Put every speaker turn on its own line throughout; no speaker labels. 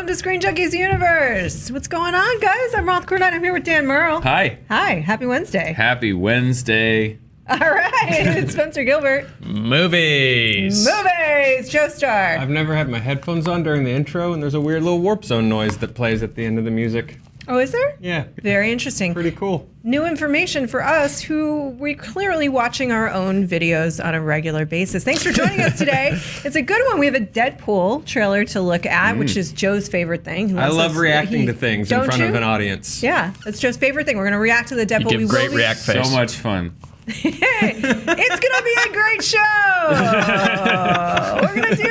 welcome to Screen Junkies Universe. What's going on, guys? I'm Roth Cornet. I'm here with Dan Murrell.
Hi.
Hi. Happy Wednesday.
Happy Wednesday.
All right. It's Spencer Gilbert.
Movies.
Joe Starr.
I've never had my headphones on during the intro, and there's a weird little warp zone noise that plays at the end of the music.
Oh, is there?
Yeah.
Very interesting.
Pretty cool.
New information for us who we're clearly watching our own videos on a regular basis. Thanks for joining us today. It's a good one. We have a Deadpool trailer to look at, which is Joe's favorite thing.
I love reacting to things in front of an audience.
Yeah, that's Joe's favorite thing. We're going to react to the Deadpool.
You give great react face.
So much fun.
It's gonna be a great show. We're gonna do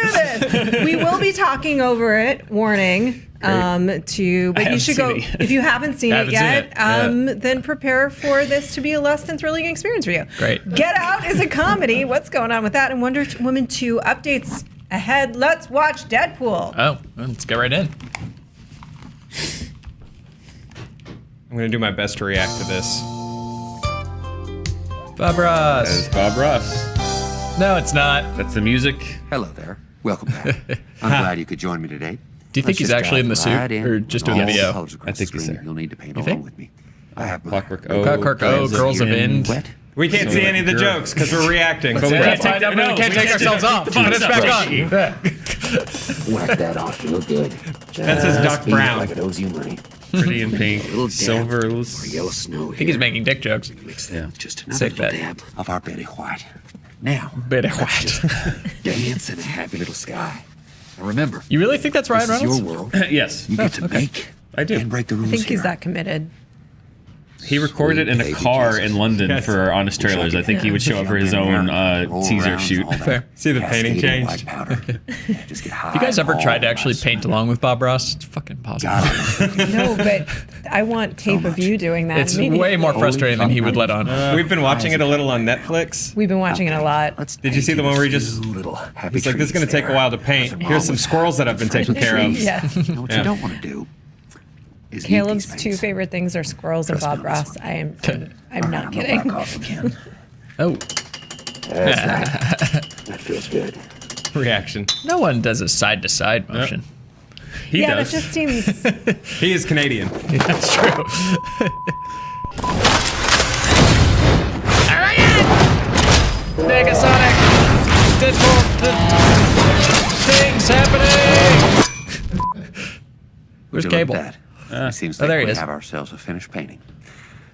this. We will be talking over it. Warning. But you should go if you haven't seen it yet. Then prepare for this to be a less than thrilling experience for you.
Great.
Get Out is a comedy. What's going on with that? And Wonder Woman 2 updates ahead. Let's watch Deadpool.
Oh, let's get right in.
I'm going to do my best to react to this.
Bob Ross.
That is Bob Ross.
No, it's not.
That's the music.
Hello there. Welcome back. I'm glad you could join me today.
Do you think he's actually in the suit or just doing the video?
I think he's there.
You'll need to paint
You
along
think?
with me. I have
Clockwork
Clockwork O, Girls of End.
wet.
We can't see any of the jokes because we're reacting.
But we can't take ourselves off. Put us back on.
Whack that off. You look good.
That says Doc
Feels
Brown.
like it owes you money.
Pretty in pink.
Little dab
Silver.
or yellow snow.
I think he's making dick jokes.
Mix that with just another
Sick
little
bet.
dab of our Betty White. Now,
Bit of
let's
what?
just dance in a happy little sky. Now remember,
You really think that's Ryan
this is
Reynolds?
your world.
Yes.
You get to make
I do.
and break the rules
I think he's
here.
that committed.
He recorded in a car in London
Yes.
for Honest Trailers. I think he would show up for his own teaser shoot.
Fair.
See the painting
Cascading
changed?
white powder. Just get high.
Have you guys ever
all
tried to
that
actually paint
smell.
along with Bob Ross? It's fucking impossible.
Got it.
No, but I want tape of you doing that.
It's
immediately.
way more frustrating than he would let on.
We've been watching it a little on Netflix.
We've been watching it a lot.
Let's
Did you see the one where he
paint
just...
a little happy
He's like, this is going to
trees
take a while to paint.
Nothing
Here's
wrong
some
with
squirrels that I've been taking care of.
Yes.
You know what
Yeah.
you don't want to do is eat
Caleb's
these
two
things.
favorite things are squirrels and
Trust
Bob
me on this
Ross.
one.
I'm not
I'm
kidding.
gonna back off again.
Oh,
That's right. That feels good.
Reaction.
no one does a side-to-side motion.
He
Yeah,
does.
that just seems.
He is Canadian.
That's true. Negasonic! Deadpool! Things happening! Where's
Would you
Cable?
look at that? It seems
Oh, there
like
he
we
is.
have ourselves a finished painting.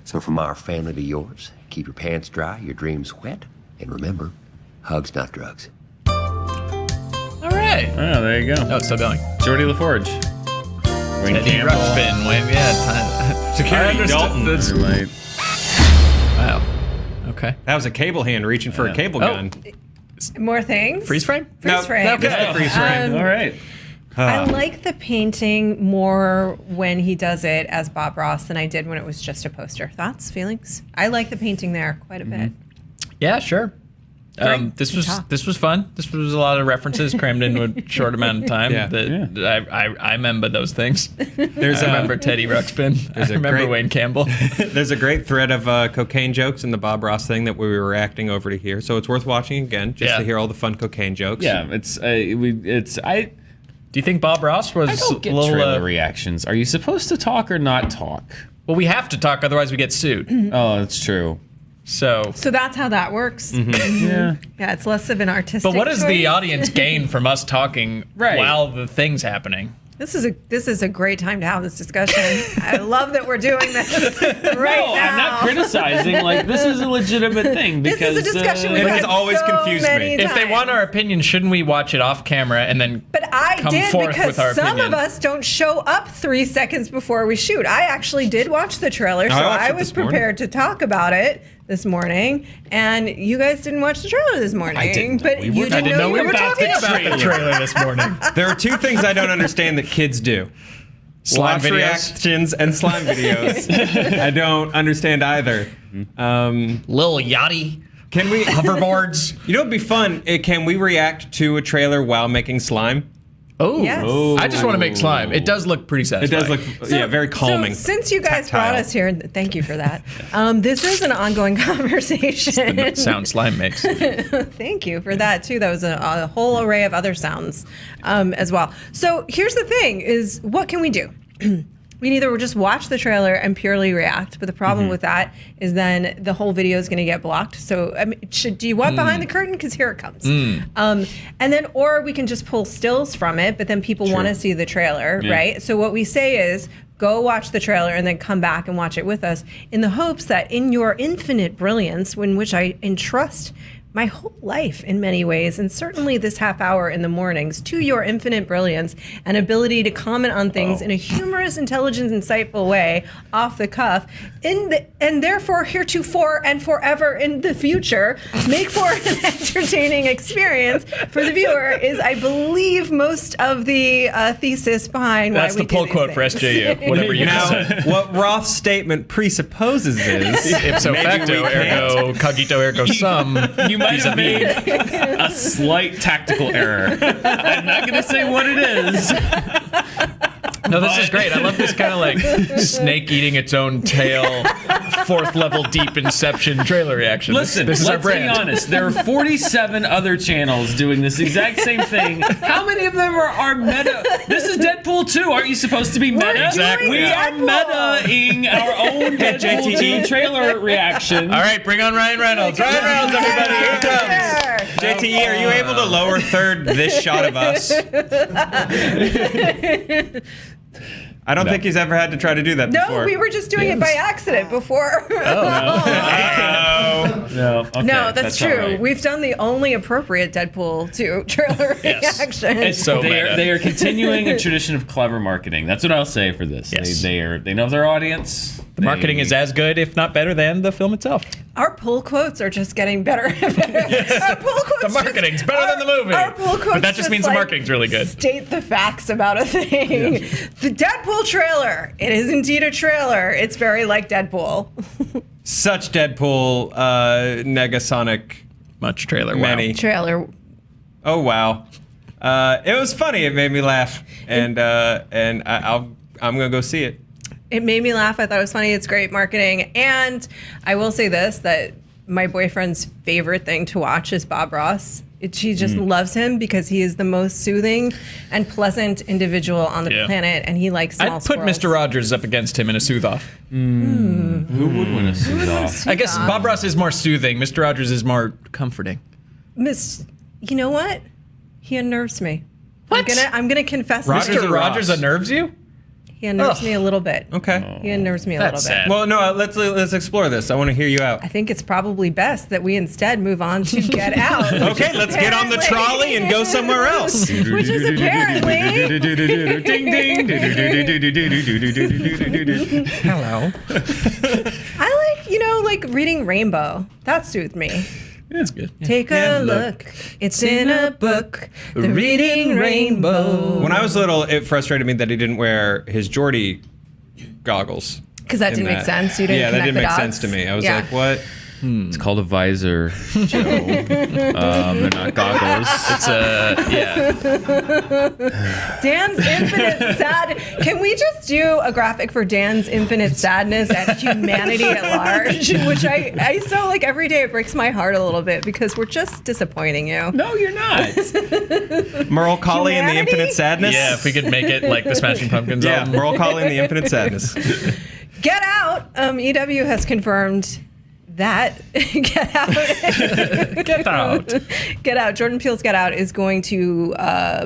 So from our family to yours, keep your pants dry, your dreams wet, and remember, hugs not drugs.
All right.
Oh, there you go.
Oh, it's still going.
Jordy LaForge. Wayne
Eddie
Campbell.
Ruxpin. Wayne, yeah, time.
Security Dalton.
Right.
Wow. Okay.
That was a cable hand reaching for a cable
Oh.
gun.
More things?
Freeze frame?
No,
Freeze frame.
just the freeze frame.
All right.
I like the painting more when he does it as Bob Ross than I did when it was just a poster. Thoughts, feelings? I like the painting there quite a bit.
Yeah, sure. This
you
was
talk.
this was fun. This was a lot of references crammed into a short amount of time.
Yeah.
I remember those things.
There's
I
a,
remember Teddy Ruxpin. I
a
remember
great-
Wayne Campbell.
there's a great thread of cocaine jokes in the Bob Ross thing that we were reacting over to here. So it's worth watching again just
Yeah.
to hear all the fun cocaine jokes.
Yeah, I
Do you think Bob Ross was
don't get
a little?
trailer reactions. Are you supposed to talk or not talk?
Well, we have to talk, otherwise we get sued.
Oh, that's true.
So,
So that's how that works.
Yeah.
Yeah, it's less of an artistic
but what does the
choice.
audience gain from us talking
Right.
while the thing's happening?
This is a great time to have this discussion. I love that we're doing this right
No,
now.
I'm not criticizing. Like, this is a legitimate thing because
This is a discussion we've
It
had
has always
so
confused
many
me.
If they
times.
want our opinion, shouldn't we watch it off camera and then?
But I
come
did
forth
because
with our
some
opinion.
of us don't show up 3 seconds before we shoot. I actually did watch the trailer, so
watched
I
it
was
this morning.
prepared to talk about it this morning. And you guys didn't watch the trailer this morning.
I didn't know
But
we
you
were-
didn't
I didn't know we
you
were talking about the
trailer.
trailer this morning.
There are two things I don't understand that kids do.
Slime
Watch
videos.
reactions and slime videos. I don't understand either.
Lil Yachty.
Can we...
Hoverboards.
You know what'd be fun? Can we react to a trailer while making slime?
Oh,
Yes.
I just want to make slime. It does look pretty
It
satisfying.
does look, very calming.
So since you guys
Tactile.
brought us here, thank you for that. This is an ongoing conversation.
The sound slime makes.
Thank you for that too. That was a whole array of other sounds as well. So here's the thing: is what can we do? We can either just watch the trailer and purely react, but the problem with that is then the whole video is going to get blocked. So I mean, do you want behind the curtain? Because here it comes. And then, or we can just pull stills from it, but then people want to see the trailer, right? So what we say is, go watch the trailer and then come back and watch it with us in the hopes that in your infinite brilliance, in which I entrust my whole life in many ways, and certainly this half hour in the mornings, to your infinite brilliance and ability to comment on things in a humorous, intelligent, insightful way, off the cuff, and therefore heretofore and forever in the future, make for an entertaining experience for the viewer is, I believe, most of the thesis behind
That's
why we
the pull
do
quote
these
for
things.
SJU. Whatever you
Now,
say.
what Roth's statement presupposes is
Ipso facto, ergo cogito, ergo sum.
You might have made a slight tactical error. I'm not going to say what it is.
No, this is great. I love this kind of like snake eating its own tail, fourth level deep Inception trailer reaction.
Listen,
this is our
let's be
brand.
honest. There are 47 other channels doing this exact same thing. How many of them are meta? This is Deadpool 2. Aren't you supposed to be meta?
Exactly.
We are meta-ing our own Deadpool 2 trailer reaction.
All right, bring on Ryan Reynolds. Ryan Reynolds, everybody, here he comes.
JTE, are you able to lower third this shot of us? I don't think he's ever had to try to do that before.
No, we were just doing it by accident before.
No, okay,
No, that's true.
all right.
We've done the only appropriate Deadpool 2 trailer reaction.
It's
So
they
meta.
are continuing a tradition of clever marketing. That's what I'll say for this.
Yes.
They know their audience.
The marketing is as good, if not better, than the film itself.
Our pull quotes are just getting better and better. Our pull quotes
The marketing's better than the movie.
Our pull quotes
But that just means the marketing's really good.
State the facts about a thing. The Deadpool trailer. It is indeed a trailer. It's very like Deadpool.
Such Deadpool, Negasonic,
Much trailer.
many.
Trailer.
Oh wow, it was funny. It made me laugh, and I'm gonna go see it.
It made me laugh. I thought it was funny. It's great marketing. And I will say this, that my boyfriend's favorite thing to watch is Bob Ross. She just loves him because he is the most soothing and pleasant individual on the planet, and he likes small
I'd put
squirrels.
Mr. Rogers up against him in a soothe-off.
Who would win a suit-off?
I guess Bob Ross is more soothing. Mr. Rogers is more comforting.
You know what? He unnerves me.
What?
I'm gonna confess.
Rogers
Mr.
or
Rogers
Ross?
unnerves you?
He unnerves
Ugh.
me a little bit.
Okay.
He unnerves me a
That's
little bit.
sad.
Well, no, let's explore this. I want to hear you out.
I think it's probably best that we instead move on to Get Out.
Okay, let's get on the trolley and go somewhere else.
Which is apparently.
Ding ding.
Hello.
I like reading Rainbow. That soothed me.
That's good.
Take a look. It's in a book. The Reading Rainbow.
When I was little, it frustrated me that he didn't wear his Geordie goggles.
Because that
in
didn't make sense. You didn't
Yeah, that
connect
didn't
the
make
dots.
sense to me. I was
Yeah.
like, what?
It's called a visor, Joe. They're not goggles.
It's yeah.
Dan's Infinite Sad. Can we just do a graphic for Dan's Infinite Sadness and humanity at large? Which I so like every day. It breaks my heart a little bit because we're just disappointing you.
No, you're not.
Merle Colley and the
Humanity?
Infinite Sadness?
Yeah, if we could make it like the Smashing Pumpkins
Yeah,
album.
Merle Colley and the Infinite Sadness.
Get Out. EW has confirmed that Get Out.
Get out.
Get Out. Jordan Peele's Get Out is going to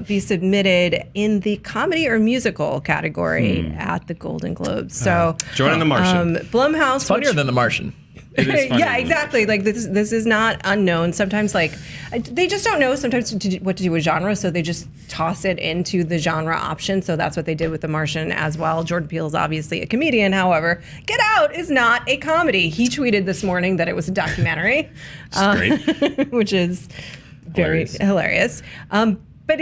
be submitted in the comedy or musical category at the Golden Globes. So
Joining the Martian.
Blumhouse.
Funnier than The Martian.
It is funny.
Yeah, exactly. Like this is not unknown. Sometimes like they just don't know sometimes what to do with genre, so they just toss it into the genre option. So that's what they did with The Martian as well. Jordan Peele is obviously a comedian. However, Get Out is not a comedy. He tweeted this morning that it was a documentary,
Great.
which is very hilarious. But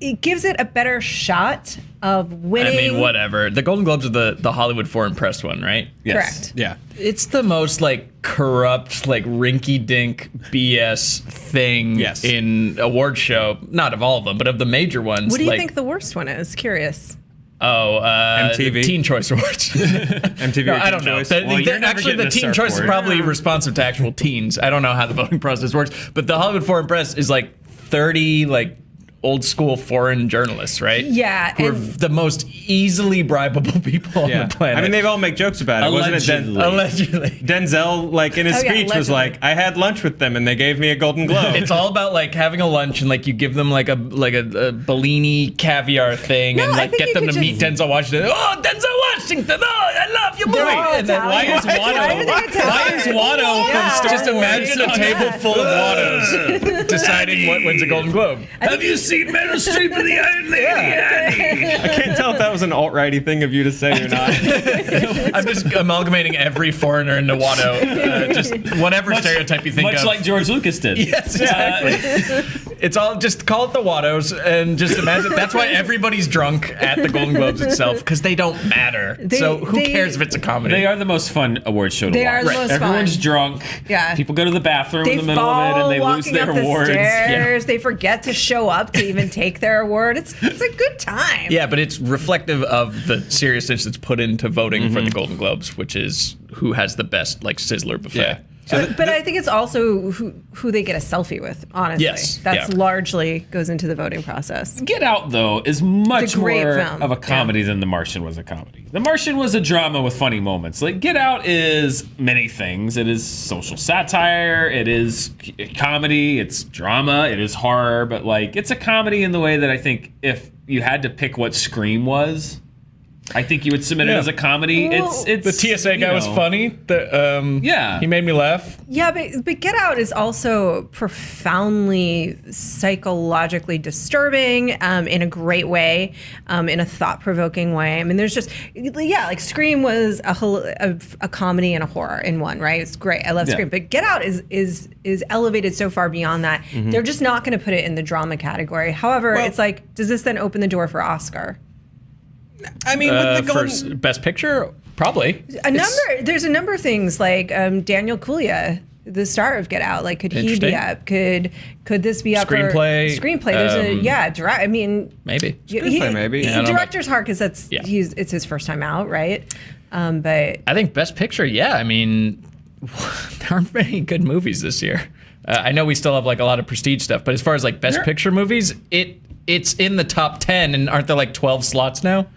it gives it a better shot of winning.
I mean, whatever. The Golden Globes are the Hollywood Foreign Press one, right?
Correct.
Yeah.
It's the most corrupt, rinky-dink BS thing
Yes.
in award show. Not of all of them, but of the major ones.
What do you think the worst one is? Curious.
MTV? The Teen Choice Awards.
MTV.
No,
or
I don't
Teen
know.
Choice?
you're never
Actually,
getting
the
a
Teen Choice is
surfboard.
probably responsive to actual teens. I don't know how the voting process works, but the Hollywood Foreign Press is 30 old school foreign journalists, right?
Yeah,
Who are
and-
the most easily bribable people
Yeah.
on the planet.
I mean, they all make jokes about it. Wasn't it
Allegedly.
Allegedly.
in his
Oh, yeah,
speech was
allegedly.
I had lunch with them and they gave me a Golden Globe.
It's all about having a lunch and you give them a Bellini caviar thing
No,
and
I think
get
you
them to
could
meet
just-
Denzel Washington. Oh, Denzel Washington! Oh, I love your movie.
They're all
And then
Italian.
Why is
Why are they
Watto? Why is
Italian?
Watto
Yeah.
from Star
Just imagine a table full of Wattos deciding what wins a Golden Globe.
Have you seen Meryl Streep in the Iron Lady?
I can't tell if that was an alt-righty thing of you to say or not.
I'm just amalgamating every foreigner into Watto. Just whatever stereotype you think
Much
of.
like George Lucas did.
Yes, exactly. It's all just call it the Wattos and just imagine that's why everybody's drunk at the Golden Globes itself because they don't matter. So who cares if it's a comedy?
They are the most fun award show to
They
watch.
are the most
Everyone's
fun.
drunk.
Yeah.
People go to the bathroom
They
in the middle of it
fall
and they lose
walking
their
up the
awards.
stairs. They forget to show up to even take their award. It's a good time.
Yeah, but it's reflective of the seriousness that's put into voting for the Golden Globes, which is who has the best Sizzler buffet.
Yeah.
But I think it's also who they get a selfie with, honestly.
Yes,
That's
yeah.
largely goes into the voting process.
Get Out, though, is much
It's a great
more
film.
of a comedy than The Martian was a comedy. The Martian was a drama with funny moments. Get Out is many things. It is social satire. It is comedy. It's drama. It is horror. But it's a comedy in the way that I think if you had to pick what Scream was, I think you would submit it as a comedy.
Well,
It's
The TSA guy was funny.
Yeah.
He made me laugh.
Yeah, but Get Out is also profoundly psychologically disturbing in a great way, in a thought-provoking way. I mean, there's just, Scream was a comedy and a horror in one, right? It's great. I love
Yeah.
Scream. But Get Out is elevated so far beyond that. They're just not going to put it in the drama category. However, it's does this then open the door for Oscar?
I mean, with the
For
Golden...
Best Picture, probably.
There's a number of things Daniel Kaluuya, the star of Get Out. Could he be
Interesting.
up? Could this be up
Screenplay,
for screenplay? There's direct. I mean,
Maybe.
Screenplay, maybe. Yeah, I don't know
director's heart because it's his first time out, right? But
I think Best Picture, yeah. I mean, there aren't many good movies this year. I know we still have a lot of prestige stuff, but as far as Best Picture movies, it's in the top 10, and aren't there 12 slots now?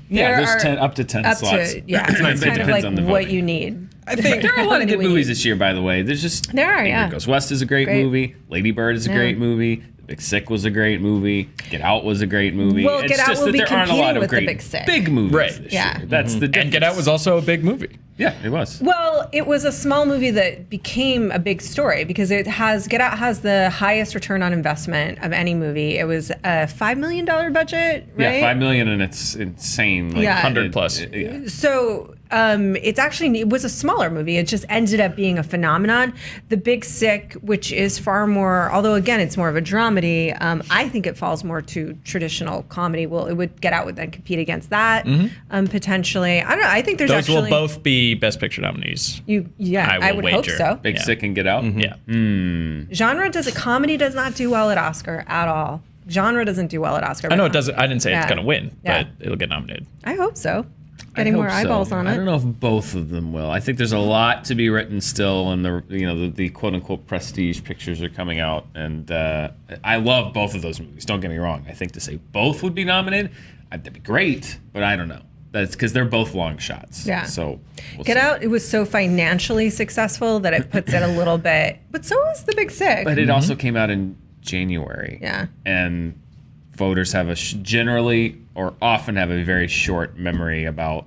Yeah,
there
there's
are
up to 10 slots.
it's kind of
depends on the
what
voting.
you need.
I think
There are a lot of
many
good
we
movies
need.
this year, by the way. There's just
There are,
Ingrid
yeah.
Goes West is a great movie. Lady Bird is a great movie. The Big Sick was a great movie. Get Out was a great movie.
Well,
It's
Get Out
just
will
that
be
there aren't a lot
competing
of
with The
great
Big Sick.
big movies
Right.
this
Yeah.
year. That's the difference.
And Get Out was also a big movie.
Yeah, it was.
Well, it was a small movie that became a big story because Get Out has the highest return on investment of any movie. It was a $5 million budget, right?
Yeah, $5 million, and it's insane.
Yeah.
100 plus.
Yeah.
So it was a smaller movie. It just ended up being a phenomenon. The Big Sick, which is far more, although again it's more of a dramedy, I think it falls more to traditional comedy. Well, Get Out would then compete against that potentially. I don't know. I think there's
Those
actually
will both be Best Picture nominees.
I would hope
wager.
so.
Big
Yeah.
Sick and Get Out.
Yeah.
Genre comedy does not do well at Oscar at all. Genre doesn't do well at Oscar.
I know
but
it doesn't. I didn't say it's
Yeah.
going to win,
Yeah.
but it'll get nominated.
I hope so.
I
Getting more
hope so.
eyeballs on it.
I don't know if both of them will. I think there's a lot to be written still, and the quote unquote prestige pictures are coming out, and I love both of those movies. Don't get me wrong. I think to say both would be nominated, that'd be great, but I don't know. That's because they're both long shots.
Yeah.
So we'll
Get
see.
Out, it was so financially successful that it puts it a little bit, but so is The Big Sick.
But it also came out in January.
Yeah.
And voters have generally or often have a very short memory about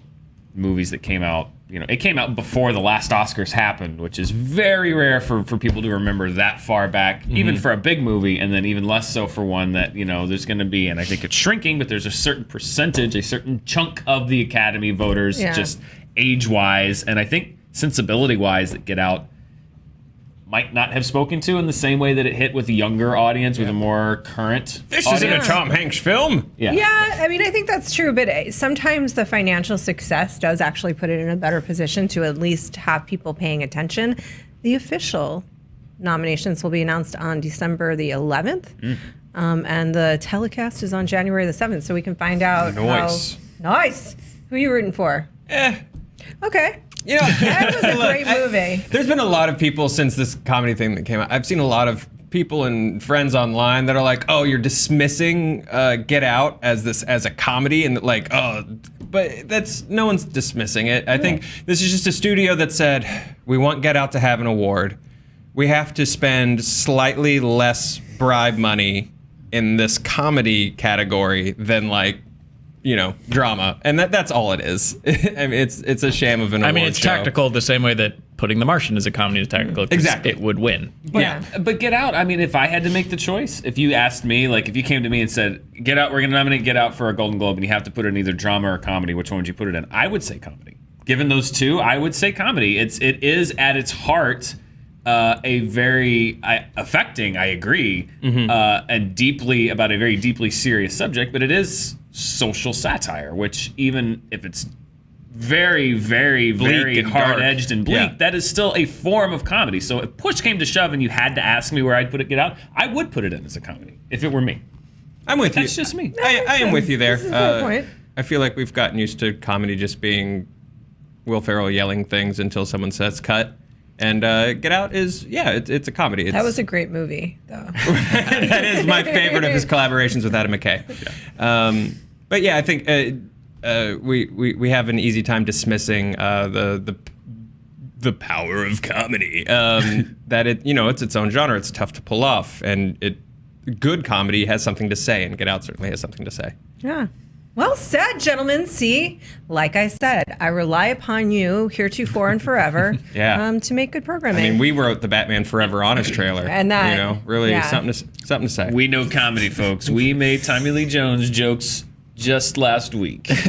movies that came out. It came out before the last Oscars happened, which is very rare for people to remember that far back, even for a big movie, and then even less so for one that, there's going to be, and I think it's shrinking, but there's a certain percentage, a certain chunk of the Academy voters,
Yeah.
just age-wise, and I think sensibility-wise, that Get Out might not have spoken to in the same way that it hit with a younger audience, with a more current
This
audience.
isn't a Tom Hanks film.
Yeah, I mean, I think that's true, but sometimes the financial success does actually put it in a better position to at least have people paying attention. The official nominations will be announced on December the 11th, and the telecast is on January the 7th, so we can find out
Nice.
Nice! Who are you rooting for? Okay.
You know,
That was a
look,
great movie.
There's been a lot of people since this comedy thing that came out. I've seen a lot of people and friends online that are like, "Oh, you're dismissing Get Out as a comedy," and like, "Oh," but no one's dismissing it. I think this is just a studio that said, "We want Get Out to have an award. We have to spend slightly less bribe money in this comedy category than like." Drama, and that's all it is. I mean, it's a sham of an award
I mean, it's
show.
tactical the same way that putting The Martian as a comedy is tactical. 'Cause
Exactly.
it would win.
But Get Out, I mean, if I had to make the choice, if you asked me, like if you came to me and said, Get Out, we're going to nominate Get Out for a Golden Globe and you have to put it in either drama or comedy, which one would you put it in? I would say comedy. Given those two, I would say comedy. It is at its heart a very affecting, I agree, and deeply about a very deeply serious subject, but it is social satire, which even if it's very, very, very
and dark.
hard-edged and bleak,
Yeah.
that is still a form of comedy. So if push came to shove and you had to ask me where I'd put it, Get Out, I would put it in as a comedy if it were me.
I'm with you.
That's just me.
I am with you there.
This is a fair point.
I feel like we've gotten used to comedy just being Will Ferrell yelling things until someone says cut. And Get Out is, it's a comedy.
That was a great movie, though.
That is my favorite of his collaborations with Adam McKay. But yeah, I think we have an easy time dismissing the power of comedy. That it's its own genre. It's tough to pull off, and good comedy has something to say, and Get Out certainly has something to say.
Yeah. Well said, gentlemen. See, like I said, I rely upon you heretofore and forever to make good programming.
I mean, we wrote the Batman Forever Honest trailer,
And that-
really
yeah.
something to say.
We know comedy, folks. We made Tommy Lee Jones jokes just last week.
What's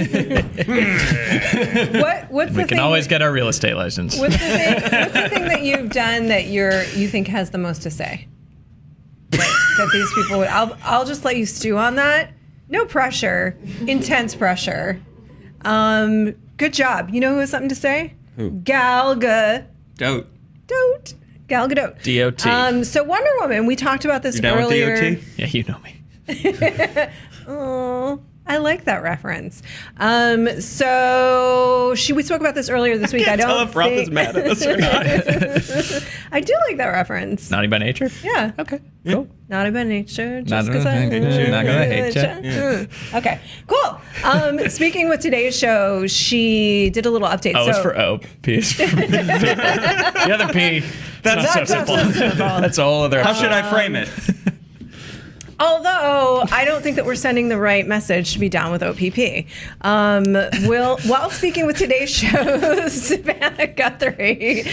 We
the
can
thing?
always get our real estate license.
What's the thing that you've done that you think has the most to say? That these people would. I'll just let you stew on that. No pressure, intense pressure. Good job. You know who has something to say?
Who?
Gal Gadot.
Dope.
Gal Gadot.
DOT.
So Wonder Woman. We talked about this
You down
earlier.
with DOT?
Yeah, you know me.
Oh, I like that reference. So we spoke about this earlier this week. I don't
Tell if Roth is mad at us or not.
I do like that reference.
Naughty by nature?
Yeah.
Okay, cool.
Not about nature, just
Not
'cause
about
I
nature, not gonna hate ya.
Okay, cool. Speaking with today's show, she did a little update.
O
so,
is for O. P is for people. The other P, that's not so
That's not
simple.
so simple.
That's a whole other
How
episode.
should I frame it?
Although I don't think that we're sending the right message to be down with OPP. While speaking with today's show, Savannah Guthrie,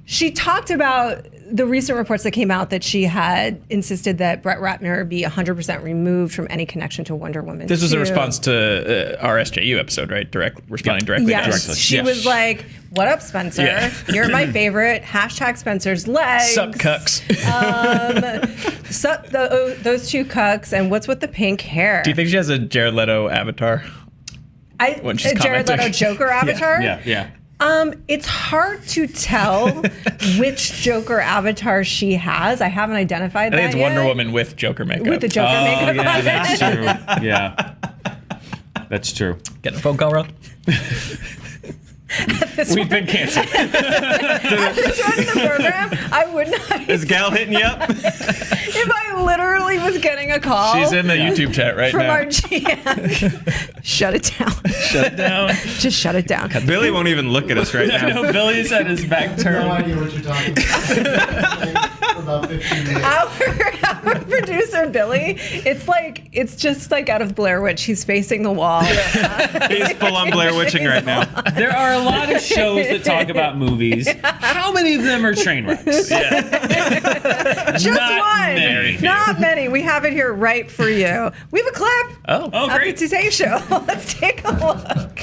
she talked about the recent reports that came out that she had insisted that Brett Ratner be 100% removed from any connection to Wonder Woman.
This was a
2.
response to our SJU episode, right? Responding directly to
Yes,
directly.
she was like, "What up, Spencer?
Yeah.
You're my favorite." # Spencer's legs.
Sup, cucks.
Sup those two cucks, and what's with the pink hair?
Do you think she has a Jared Leto avatar? when she's
Jared
commenting?
Leto Joker avatar?
Yeah.
It's hard to tell which Joker avatar she has. I haven't identified
I
that
think it's
yet.
Wonder Woman with Joker makeup.
With the Joker makeup
yeah,
on
that's
it.
true. Yeah. That's true.
Getting a phone call, Rod?
We've been canceled.
At this point in the program, I would not.
Is Gal hitting you up?
If I literally was getting a call
She's in the YouTube chat right
from
now.
our GM, shut it down.
Shut it down.
Just shut it down.
Billy won't even look at us right
I
now.
know Billy's at his back
No
turned.
idea what you're talking about. For about 15 minutes.
Our producer Billy, it's just like out of Blair Witch. He's facing the wall.
He's full on Blair Witching right now.
There are a lot of shows that talk about movies. How many of them are train wrecks?
Just
Not
one.
very few.
Not many. We have it here right for you. We have a clip
Oh,
Oh,
of the
great.
Today Show. Let's take a look.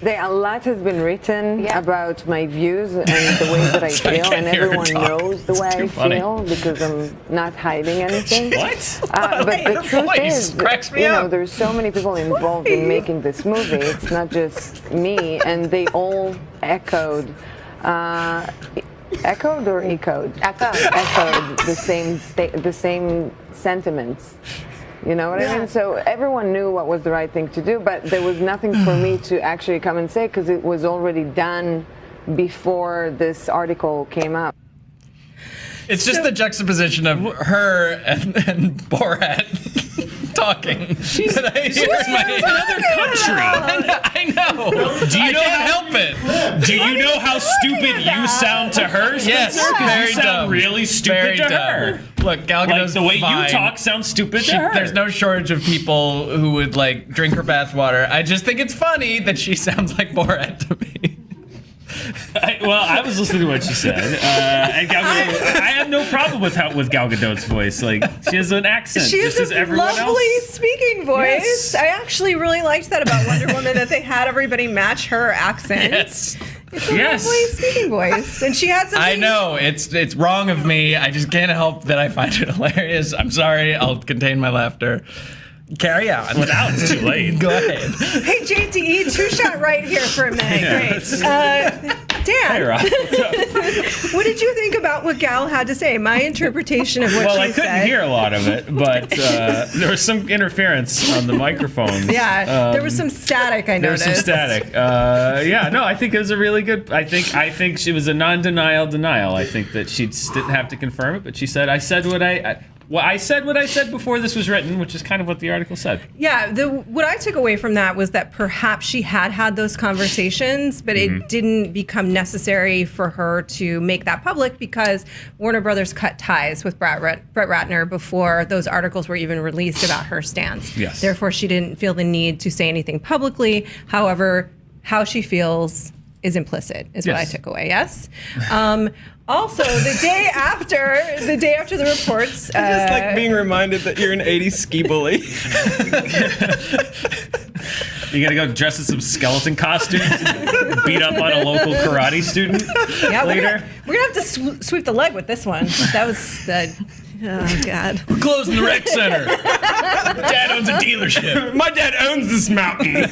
A lot has been written about my views and the way that I feel, and everyone knows the way I feel because I'm not hiding anything.
What?
But the truth
voice
is,
cracks me
you know,
up.
there's so many people involved in making this movie. It's not just me, and they all echoed. Echoed or echoed? Echoed the same sentiments. You know what I mean? So everyone knew what was the right thing to do, but there was nothing for me to actually come and say because it was already done before this article came out.
It's just the juxtaposition of her and Borat talking. She's in another country. I know.
Do you
I can't help it.
Do you know how stupid you sound to her, Spencer?
Yes,
'Cause
very
you sound
dumb.
really stupid
Very
to
dumb.
her.
Look, Gal
Like
Gadot's
the way
fine.
you talk sounds stupid to her.
There's no shortage of people who would like drink her bathwater. I just think it's funny that she sounds like Borat to me.
I was listening to what she said, and Gal Gadot, I have no problem with Gal Gadot's voice. Like she has an accent,
She has
just as
a
everyone
lovely
else.
speaking voice.
Yes.
I actually really liked that about Wonder Woman, that they had everybody match her accent.
Yes.
It's a
Yes.
lovely speaking voice. And she had something.
I know it's wrong of me. I just can't help that I find it hilarious. I'm sorry. I'll contain my laughter. Carry on.
Now it's too late.
Go ahead.
Hey, JTE, two-shot right here for a minute. Great. Dan,
Hey, Rob.
what did you think about what Gal had to say? My interpretation of what
Well,
she
I couldn't
said.
hear a lot of it, but there was some interference on the microphones.
Yeah, there was some static, I
There was
noticed.
some static. I think it was a really good. I think she was a non-denial denial. I think that she just didn't have to confirm it, but she said, "I said what I said before this was written," which is kind of what the article said.
Yeah, what I took away from that was that perhaps she had those conversations, but it didn't become necessary for her to make that public because Warner Brothers cut ties with Brett Ratner before those articles were even released about her stance.
Yes.
Therefore, she didn't feel the need to say anything publicly. However, how she feels is implicit, is what I
Yes.
took away. Yes. Also, the day after the reports,
I just like being reminded that you're an 80s ski bully.
You gotta go dress in some skeleton costumes and beat up on a local karate student
yeah,
later.
we're gonna have to sweep the leg with this one. That was the. Oh God.
We're closing the rec center. Dad owns a dealership.
My dad owns this mountain.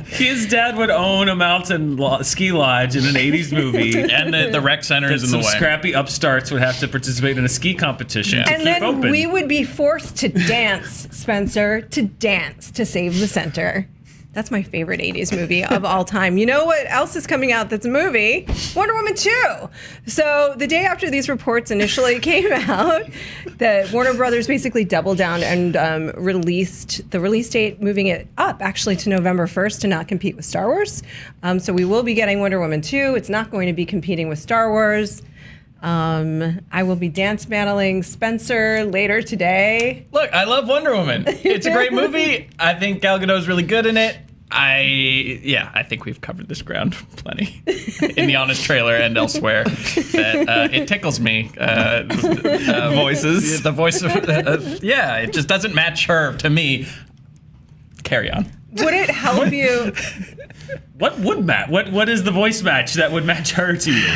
His dad would own a mountain ski lodge in an 80s movie.
And the rec center is in the
Some
way.
scrappy upstarts would have to participate in a ski competition to
And
keep
then
open.
we would be forced to dance, Spencer, to save the center. That's my favorite 80s movie of all time. You know what else is coming out that's a movie? Wonder Woman 2. So the day after these reports initially came out, that Warner Brothers basically doubled down and released the release date, moving it up actually to November 1st to not compete with Star Wars. So we will be getting Wonder Woman 2. It's not going to be competing with Star Wars. I will be dance battling Spencer later today.
Look, I love Wonder Woman. It's a great movie. I think Gal Gadot is really good in it. I think we've covered this ground plenty in the Honest trailer and elsewhere. That it tickles me.
Voices.
The voice of it just doesn't match her to me. Carry on.
Would it help you?
What would match? What is the voice match that would match her to you?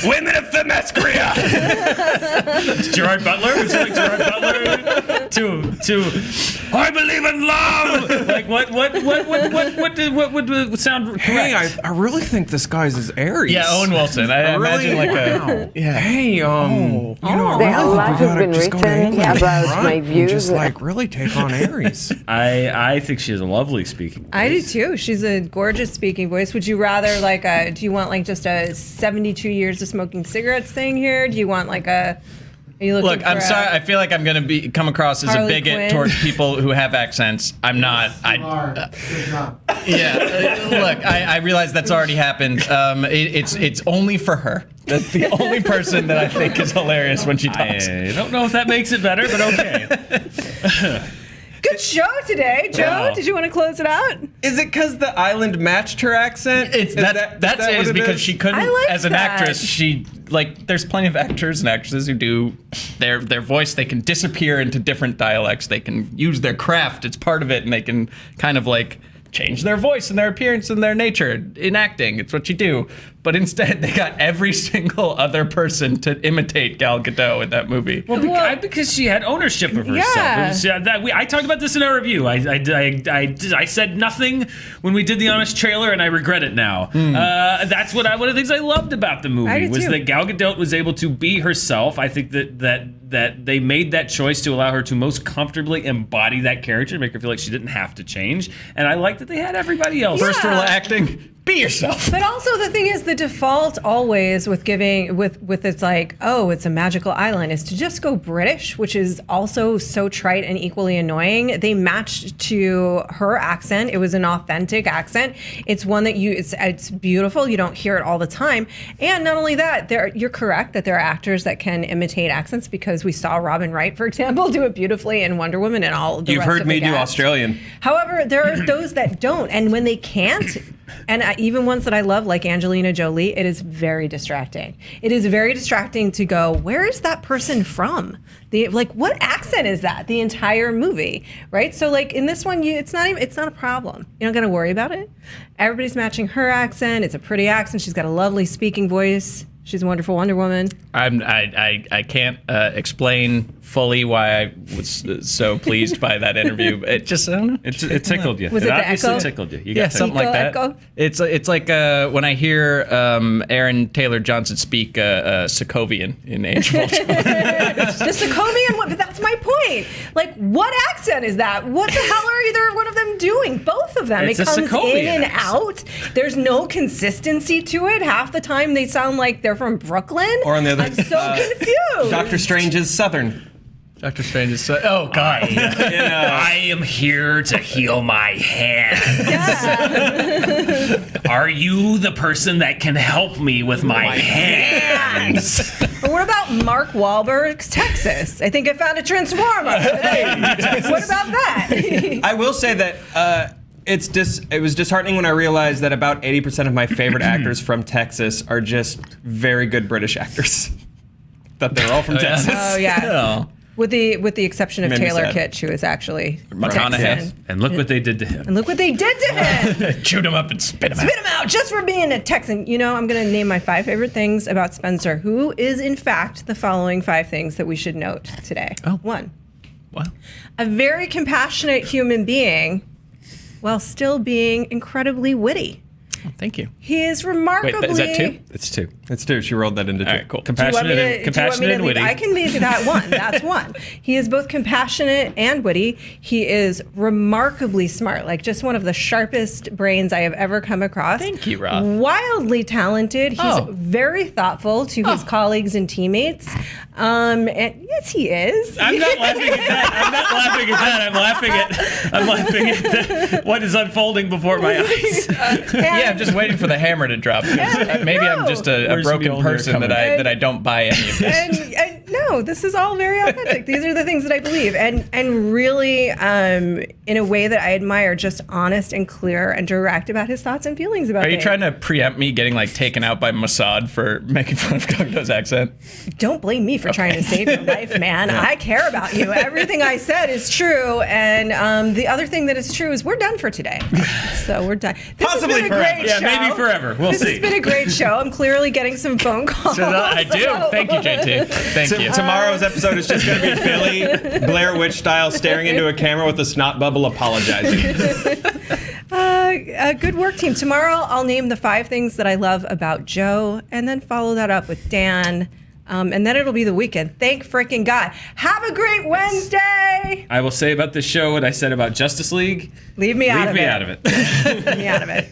Women of Themyscira!
Gerard Butler? Would you like Gerard Butler to I believe in love? Like what would sound correct?
Hey, I really think this guy's is Aries.
Yeah, Owen Wilson. I
Really?
imagine like
Wow.
a
Hey, you know, I
There- a
really
lot
think we
has
gotta
been
just go to
written
England
about
front
my
and
views.
just like really take on Aries.
I think she has a lovely speaking voice.
I do too. She's a gorgeous speaking voice. Would you rather do you want like just a 72 years of smoking cigarettes thing here? Do you want like a, are you looking
Look,
for
I'm
a-
sorry. I feel like I'm going to come across as a
Harley
bigot
Quinn?
towards people who have accents. I'm not.
You are. Good job.
Look, I realize that's already happened. It's only for her. That's the only person that I think is hilarious when she talks.
I don't know if that makes it better, but okay.
Good show today, Joe.
Wow.
Did you want to close it out?
Is it because the island matched her accent?
It's
Is
that's
what
because
it
she couldn't,
I liked
as an
that.
actress, she like there's plenty of actors and actresses who do their voice. They can disappear into different dialects. They can use their craft. It's part of it, and they can kind of like change their voice and their appearance and their nature in acting. It's what you do. But instead, they got every single other person to imitate Gal Gadot in that movie.
Well, because she had ownership of herself.
Yeah.
I talked about this in our review. I said nothing when we did the Honest trailer, and I regret it now. That's one of the things I loved about the movie was that Gal Gadot was able to be herself. I think that they made that choice to allow her to most comfortably embody that character, make her feel like she didn't have to change. And I like that they had everybody else.
First rule of acting, be yourself.
But also the thing is, the default always with giving with it's like, oh, it's a magical island, is to just go British, which is also so trite and equally annoying. They matched to her accent. It was an authentic accent. It's one that it's beautiful. You don't hear it all the time. And not only that, you're correct that there are actors that can imitate accents, because we saw Robin Wright, for example, do it beautifully in Wonder Woman and all the
You've
rest
heard
of
me
the
do
cast.
Australian.
However, there are those that don't, and when they can't, and even ones that I love, like Angelina Jolie, it is very distracting. It is very distracting to go, where is that person from? What accent is that? The entire movie, right? So, like in this one, it's not a problem. You're not gonna worry about it. Everybody's matching her accent. It's a pretty accent. She's got a lovely speaking voice. She's a wonderful Wonder Woman.
I can't explain fully why I was so pleased by that interview. It just, I don't know.
It tickled you.
Was it the
obviously
echo?
tickled you. You
Yeah,
got
something like that.
Echo?
It's like when I hear Aaron Taylor Johnson speak Sokovian in Age of Ultron.
The Sokovian one, but that's my point. Like, what accent is that? What the hell are either one of them doing? Both of them.
It's
it
a
comes
Sokovian
in and
accent.
out. There's no consistency to it. Half the time they sound like they're from Brooklyn.
Or on the other,
I'm so confused.
Doctor Strange is Southern.
Doctor Strange is so, oh God.
I am here to heal my hands. Are you the person that can help me with my hands?
Or what about Mark Wahlberg's Texas? I think I found a transformer. What about that?
I will say that it was disheartening when I realized that about 80% of my favorite actors from Texas are just very good British actors. That they're all from Texas.
Oh yeah. With the exception of
Made me
Taylor
sad.
Kitsch, who is actually
McConaughey.
Texan.
And look what they did to him.
And look what they did to him.
Chewed him up and spit him out.
Spit him out just for being a Texan. You know, I'm going to name my 5 favorite things about Spencer, who is, in fact, the following 5 things that we should note today.
Oh.
1,
Wow.
a very compassionate human being while still being incredibly witty.
Oh, thank you.
He is remarkably...
Wait, is that 2?
It's 2.
It's 2. She rolled that into 2.
All right, cool.
Do you want me to-
Compassionate and witty.
I can make that 1. That's 1. He is both compassionate and witty. He is remarkably smart, like just one of the sharpest brains I have ever come across.
Thank you, Roth.
Wildly talented. He's
Oh.
very thoughtful to his colleagues and teammates. And yes, he is.
I'm not laughing at that. I'm laughing at what is unfolding before my eyes.
Yeah, I'm just waiting for the hammer to drop. Maybe I'm just a
Where's
broken
Mjolnir
person
coming?
that I don't buy any of this.
And no, this is all very authentic. These are the things that I believe, and really, in a way that I admire, just honest and clear and direct about his thoughts and feelings about.
Are you
things.
trying to preempt me getting like taken out by Mossad for making fun of Gal Gadot's accent?
Don't blame me for trying to save your life, man. I care about you. Everything I said is true, and the other thing that is true is we're done for today. So we're done. This
Possibly
has been a
forever.
great
Yeah,
show.
maybe forever. We'll
This
see.
has been a great show. I'm clearly getting some phone calls.
I do. Thank you, JT. Thank you.
Tomorrow's episode is just going to be Billy, Blair Witch style, staring into a camera with a snot bubble apologizing.
Good work, team. Tomorrow, I'll name the 5 things that I love about Joe, and then follow that up with Dan. And then it'll be the weekend. Thank freaking God. Have a great Wednesday.
I will say about this show what I said about Justice League.
Leave me out of it.
Leave me out of it.
Leave me out of it.